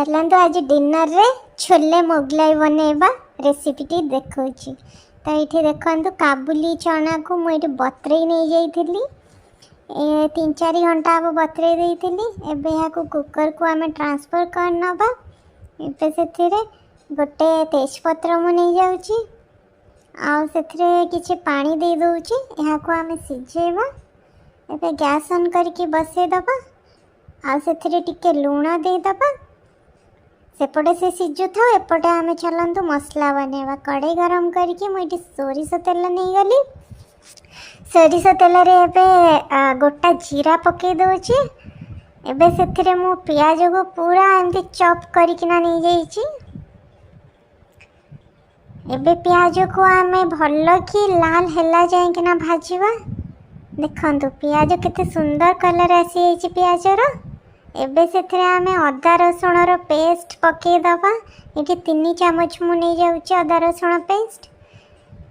चलते आज डिनर रे छोले मोगलाई बनैबा रेसिपीटी देखा। तो ये देखो काबुली चना को मुझे बतरे नहीं जाइली 3-4 घंटा हम बतरे देती। एवं यहाँ कुकर को आम ट्रांसफर कर नवा। एवं से गोटे तेजपत्र मु नहीं जाऊँगी किसी पानी दे दूची। यहाँ को आम सिझेबा। एवं गैस ऑन करके बसईदबा टिके लुण देदबा। सेपटे से सिझु था एपटे आम चलतु मसला बनैबा। कड़े गरम करके मुझे सोरिष तेल नहीं गली। सोरिष तेल गोटा जीरा पकई दूची। एवं से मु पियाज को पूरा एमती चॉप करकिना नहीं जाइए। एबे पियाज को आम भल कि लाल हैला जाइकिना भाजवा। देखंतु पियाज केते सुंदर कलर आसी पियाजर। एबे से आम अदा रसुण पेस्ट पकईदबा। ये 3 चामच मु नहीं जाऊँगी अदा रसुण पेस्ट।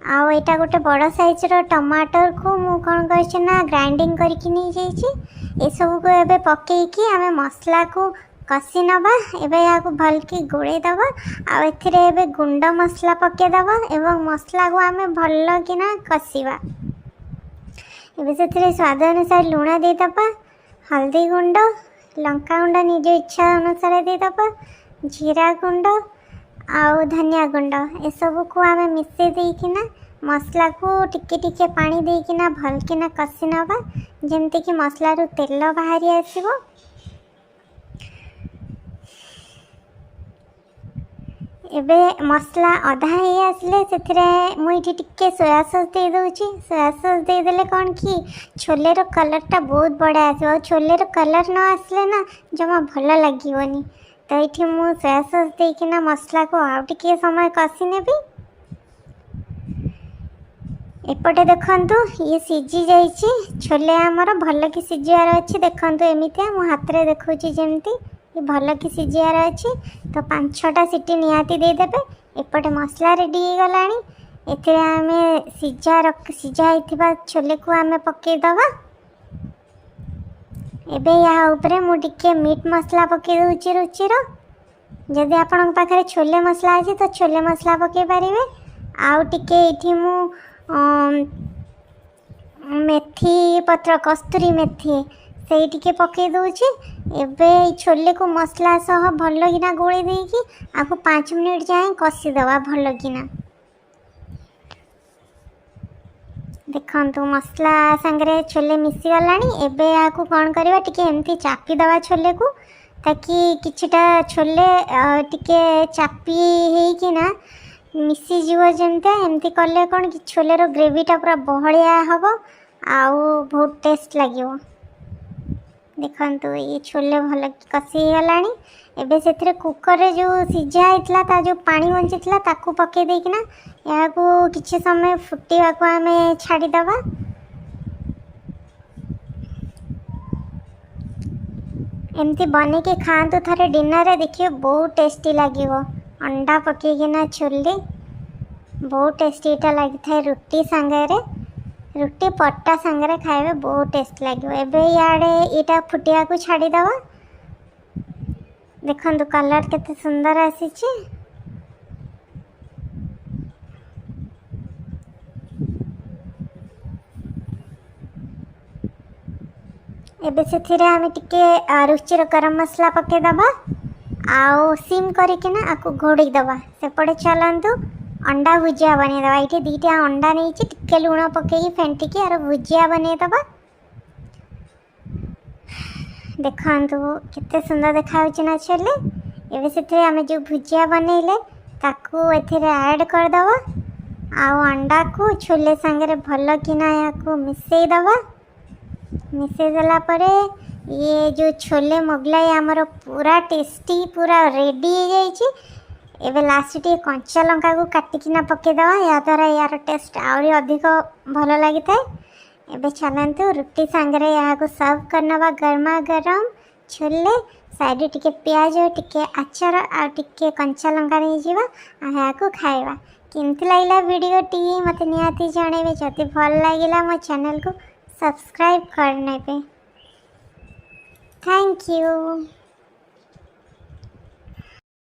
आउ यहाँ गोटे बड़ साइज टमाटर को मु कौन करना ग्राइंडिंग करके नहीं जाइए। सब को एबे पकईकी आम मसला को कषि नवा। एबे यहाँ को भल की गोड़े दबा। आउ गुंड मसला पकईदबा एवं मसला को आम भल किना कषिबा। एबे से स्वाद अनुसार लुण देदबा। हल्दी गुंड लंका गुंड निज इच्छा अनुसार देदबा। जीरा गुंड आउ धनिया गुंड ए सब को आम मिसई देकिना मसला को टिके टिके पानी देकिना भल किना कषि नवा जेमती कि मसला रू तेल बाहरी आसीबो। एबे मसला अधा ही आसले मुझे टिके सोया सॉस दे दूची। सोया सॉस देदेले कौन कि छोले रो कलरटा बहुत बड़ा आसो। छोले रो कलर न आसले ना जमा भल लगिवनी। तो ये मु सोया सॉस देकिना मसला को आउ टिके समय कषि नेबी। एपटे देखंतु ये सिझी जाइए। छोले आमर भल कि सिझार अच्छी। देखंतु एमितिया मु हाथ रे देखौची जेमती ये भल कि सिझार अच्छी। तो 5-6टा सीटी निहाती देदेबे। एपटे मसला रेडी हो गलानी। एथिरे आमे सिझा होइथिबा छोले को आमे पकईदबा। एबे या ऊपर मु टिके मीट मसला पकई दूची रुचिर। जदि आपन पाखरे छोले मसला अछि तो छोले मसला पकई पारिबे। आउ टिके इथि मु मेथी पत्र कस्तूरी मेथी से टिके पकई दूची। एबे छोले को मसला सह भल किना गोली देकी आपको 5 मिनट जाए कषिदबा भल किना। देखंतु मसला संगे छोले मिसी गलानी। एबे या को कौन करबा टिके एमती चापी दबा छोले को ताकि किछिटा छोले टिके चापी हे किना मिसी जीव जेमते एमती कले कौन कि छोले रो ग्रेवीटा पूरा बहलिया हबो आउ बहुत टेस्ट लागिवो। देखंतु ये छोले भल कषि गलानी। एबे से कुकर रे जो सिझा होता ता जो पानी बंचीला ताकू पकई देकिना या को किछि समय फुटिवा को आमे छाड़ी दबा। एमती बने के खातु थारे डिनर रे देखिए बहुत टेस्टी लागिवो। अंडा पकईकिना छोले बहुत टेस्टी एटा लगी था। रुटी सांगरे रुटी पट्टा सांगरे खाइबे बहुत टेस्ट लगे। एबे याडे एटा फुटिया को छाड़ी दवा। देखंतु कलर केते सुंदर आसीची। एबे से आमे टिके रुचिर गरम मसला पके दबा। आउ सिम करकिना आकु घोड़ी दबा। सेपटे चलंतु अंडा भुजिया बने दबा। ये 2टा अंडा नहीं टिके लुण पकई फेंटिकी आर भुजिया बने दबा। देखंतु केते सुंदर देखा ना छोले। एबे से आमे जो भुजिया बनैले ताकू एथिरे ऐड कर दबा। आउ अंडा को छोले संगे भल किना याकू मिसई दबा। मिसई देला परे ये जो छोले मोगलाई आमर पूरा टेस्टी पूरा रेडी हो जाइए। एबे लास्ट टे कंचा लंका को काटिकिना पकईदबा। या द्वारा यार टेस्ट आहरी अधिक भल लगी था। एबे चलंतु रुटी सांगरे यहाँ को सर्व करनवा गरमा गरम छोले। साइड टिके प्याज टिके आचार आ टिके कंचा लंका नहीं जीवा आ यहाँ को खाइबा। केमती लागला वीडियो टी मते निहाती जणेबे। जदि भल लागिला मो चैनल को सब्सक्राइब करनेबे। Thank you.